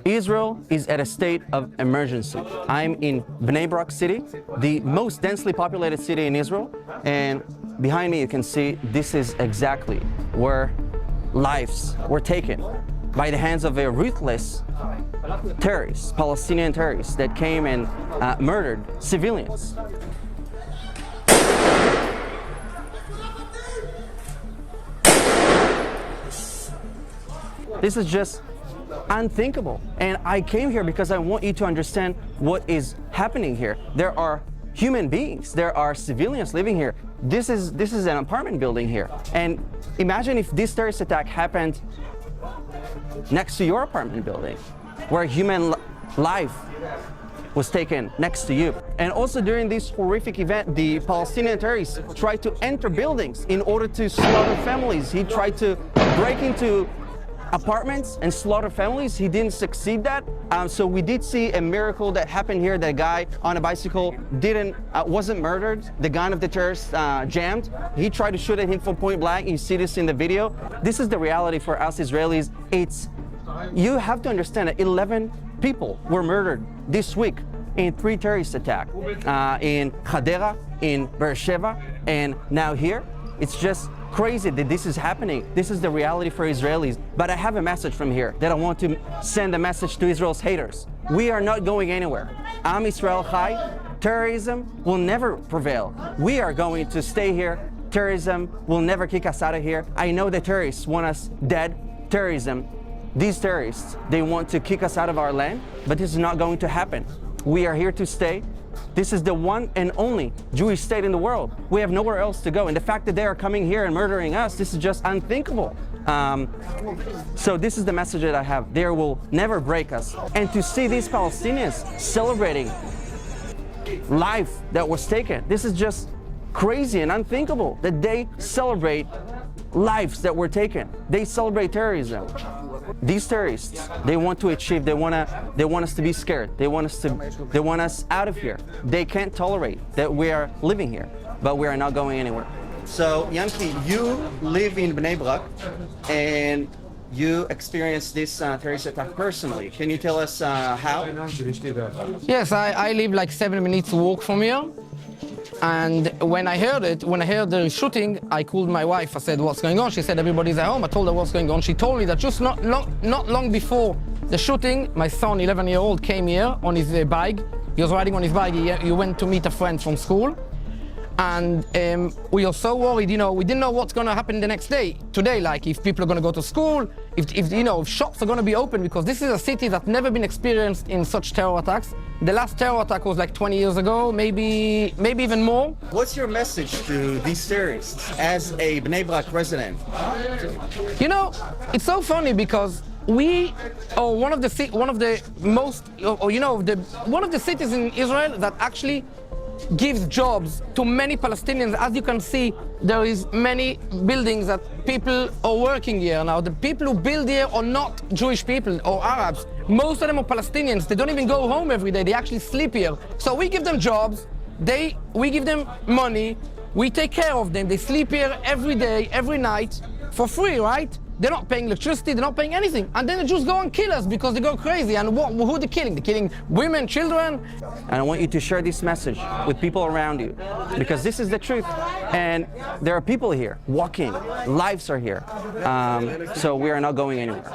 Israel is at a state of emergency. I'm in Bnei Brak city, the most densely populated city in Israel, and behind me you can see this is exactly where lives were taken by the hands of a ruthless terrorists, Palestinian terrorists that came and murdered civilians. This is just unthinkable. And I came here because I want you to understand what is happening here. There are human beings, there are civilians living here. This is an apartment building here. And imagine if this terrorist attack happened next to your apartment building, where human life was taken next to you. And also during this horrific event, the Palestinian terrorists tried to enter buildings in order to slaughter families. He tried to break into apartments and slaughter families. He didn't succeed that. So we did see a miracle that happened here. That guy on a bicycle wasn't murdered. The gun of the terrorist jammed. He tried to shoot at him from point blank. You see this in the video. This is the reality for us Israelis. You have to understand that 11 people were murdered this week in 3 terrorist attacks in Hadera, in Beersheba, and now here. It's just crazy that this is happening. This is the reality for Israelis. But I have a message from here that I want to send a message to Israel's haters. We are not going anywhere. Am Israel Chai. Terrorism will never prevail. We are going to stay here. Terrorism will never kick us out of here. I know the terrorists want us dead. These terrorists, they want to kick us out of our land, but this is not going to happen. We are here to stay. This is the one and only Jewish state in the world. We have nowhere else to go. And the fact that they are coming here and murdering us, this is just unthinkable. So this is the message that I have. They will never break us. And to see these Palestinians celebrating life that was taken, this is just crazy and unthinkable that they celebrate lives that were taken. They celebrate terrorism. These terrorists, they want to achieve, they want us to be scared. They want us out of here. They can't tolerate that we are living here, but we are not going anywhere. So Yanki, you live in Bnei Brak and you experienced this terrorist attack personally. Can you tell us how? Yes, I live like 7 minutes walk from here. And when I heard the shooting, I called my wife. I said, what's going on? She said, everybody's at home. I told her what's going on. She told me that just not long before the shooting, my son, 11-year-old, came here on his bike. He was riding on his bike. He went to meet a friend from school. And we were so worried, we didn't know what's going to happen the next day. Today, like if people are going to go to school, if shops are going to be open, because this is a city that's never been experienced in such terror attacks. The last terror attack was like 20 years ago, maybe even more. What's your message to these terrorists as a Bnei Brak resident? It's so funny because we are one of the cities in Israel that actually gives jobs to many Palestinians. As you can see, there is many buildings that people are working here. Now, the people who build here are not Jewish people or Arabs. Most of them are Palestinians. They don't even go home every day. They actually sleep here. So we give them jobs. We give them money. We take care of them. They sleep here every day, every night, for free, right? They're not paying electricity, they're not paying anything. And then they just go and kill us because they go crazy. And who are they killing? They're killing women, children. And I want you to share this message with people around you, because this is the truth. And there are people here walking, lives are here. So we are not going anywhere.